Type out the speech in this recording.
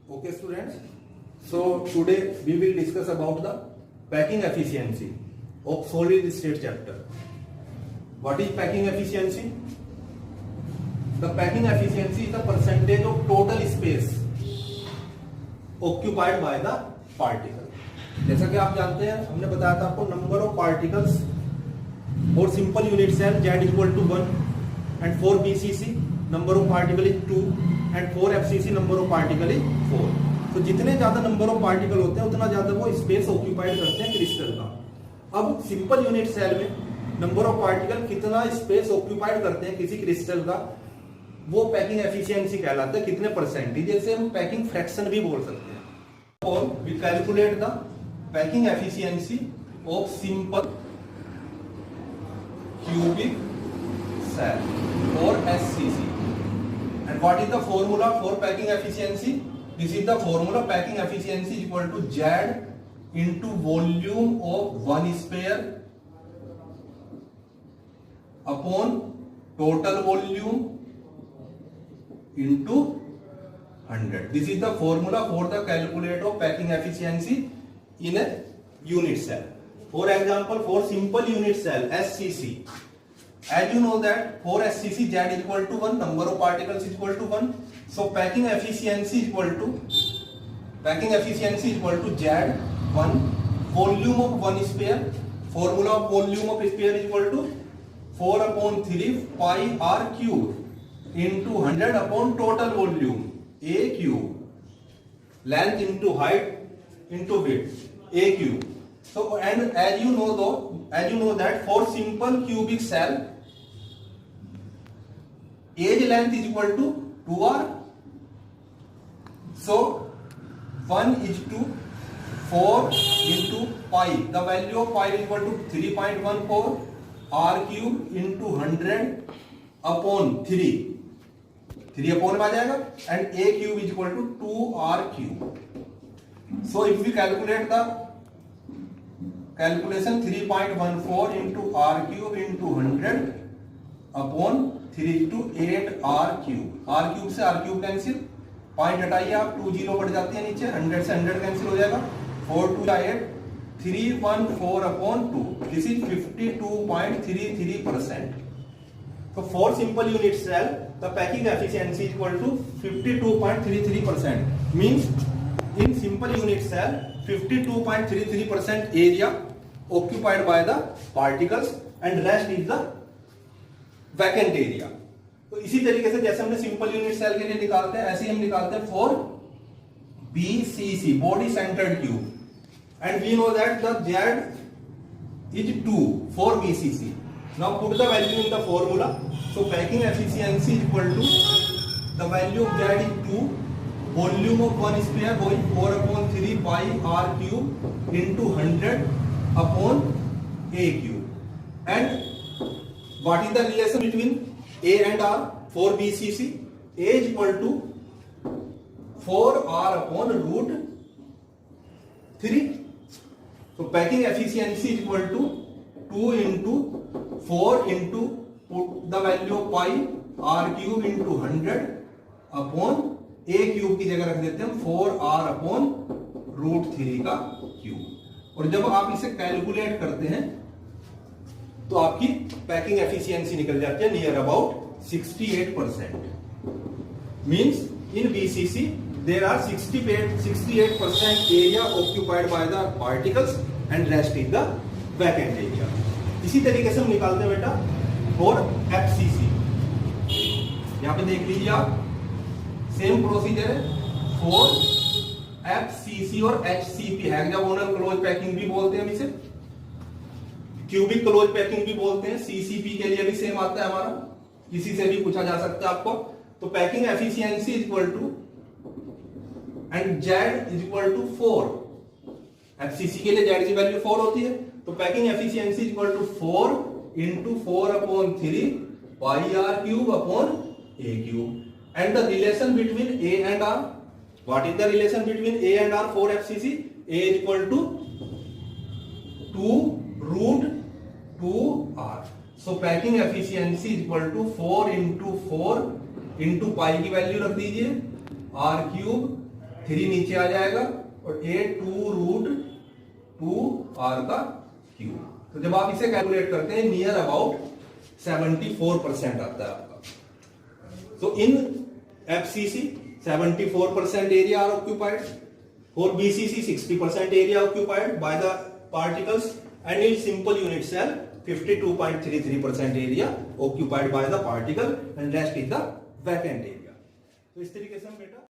Okay, students. So today we will discuss about the packing efficiency of solid state chapter. What is packing efficiency? The packing efficiency is the percentage of total space occupied by the particle. जैसा कि आप जानते हैं, हमने बताया था आपको number of particles और simple unit cell Z equal to 1 and 4 BCC number of particle is 2 and 4 FCC number of particle is 4. तो जितने ज्यादा नंबर ऑफ पार्टिकल होते हैं उतना ज्यादा वो स्पेस ऑक्यूपाइड करते हैं क्रिस्टल का. अब सिंपल यूनिट सेल में नंबर ऑफ पार्टिकल कितना स्पेस ऑक्यूपाइड करते हैं किसी क्रिस्टल का, वो पैकिंग एफिशिएंसी कहलाता है. कितने परसेंटेज, जैसे हम पैकिंग फ्रैक्शन भी बोल सकते हैं. और we calculate the packing efficiency of simple cubic cell or SCC. And what is the formula for packing efficiency? This is the formula. Packing efficiency is equal to Z into volume of one sphere upon total volume into 100. This is the formula for the calculate of packing efficiency in a unit cell. For example, for simple unit cell SCC, as you know that for SCC Z is equal to 1, number of particles is equal to 1. So packing efficiency is equal to Z1 volume of one sphere. Formula of volume of sphere is equal to 4 upon 3 pi r cube into 100 upon total volume a cube, length into height into width a cube. So and as you know that for simple cubic cell edge length is equal to 2r. So 1 is to 4 into pi. The value of pi is equal to 3.14 r cube into 100 upon 3. 3 upon में आ जाएगा and a cube is equal to 2r cube. So if we calculate the calculation 3.14 into r cube into 100 upon 3 to 8 r cube. r cube से r cube cancel, point हटाइए आप, 2 zero बढ़ जाती है नीचे, 100 से 100 कैंसिल हो जाएगा, 4 2 8 314 upon 2. This is 52.33%. So for simple unit cell the packing efficiency is equal to 52.33%. Means in simple unit cell 52.33% area occupied by the particles and rest is the vacant area. तो इसी तरीके से जैसे हमने simple unit cell के लिए निकालते हैं, ऐसे ही हम निकालते हैं for BCC body centred cube, and we know that the Z is 2 for BCC. Now put the value in the formula. So packing efficiency is equal to the value of Z is 2 volume of one sphere going 4 upon 3 pi r cube into 100 upon a cube. And what is the relation between a and r for BCC? A is equal to 4r upon root 3. So packing efficiency is equal to 2 into 4 into put the value of pi r cube into 100 upon a cube की जगह रख देते हैं 4r upon root 3 का cube. और जब आप इसे कैलकुलेट करते हैं तो आपकी पैकिंग एफिशिएंसी निकल जाती है near about 68%. Means in BCC there are 68% area occupied by the particles and rest is the vacant area. इसी तरीके से हम निकालते हैं बेटा फॉर एफसीसी. यहां पे देख लीजिए आप, सेम प्रोसीजर है फॉर एफसीसी और एचसीपी, हेक्सागोनल क्लोज पैकिंग भी बोलते हैं हम इसे, क्यूबिक क्लोज पैकिंग भी बोलते हैं. सीसीपी के लिए भी सेम आता है हमारा, किसी से भी पूछा जा सकता है आपको. तो packing efficiency is equal to and Z is equal to 4. FCC के लिए जेड की वैल्यू 4 होती है, तो packing efficiency is equal to 4 into 4 upon 3 pi r cube upon a cube. And the relation between A and R, what is the relation between A and R for FCC? A is equal to 2 root 2R. So packing efficiency is equal to 4 into 4 into pi की value रख दीजिए r cube 3 नीचे आ जाएगा और ये 2 root 2 r का cube. तो जब आप इसे कैलकुलेट करते हैं नियर अबाउट 74% आता है आपका। So in FCC 74% area are occupied. For BCC 60% area occupied by the particles, and in simple unit cell 52.33% area occupied by the particle and rest is the vacant area. तो इस तरीके से हम बेटा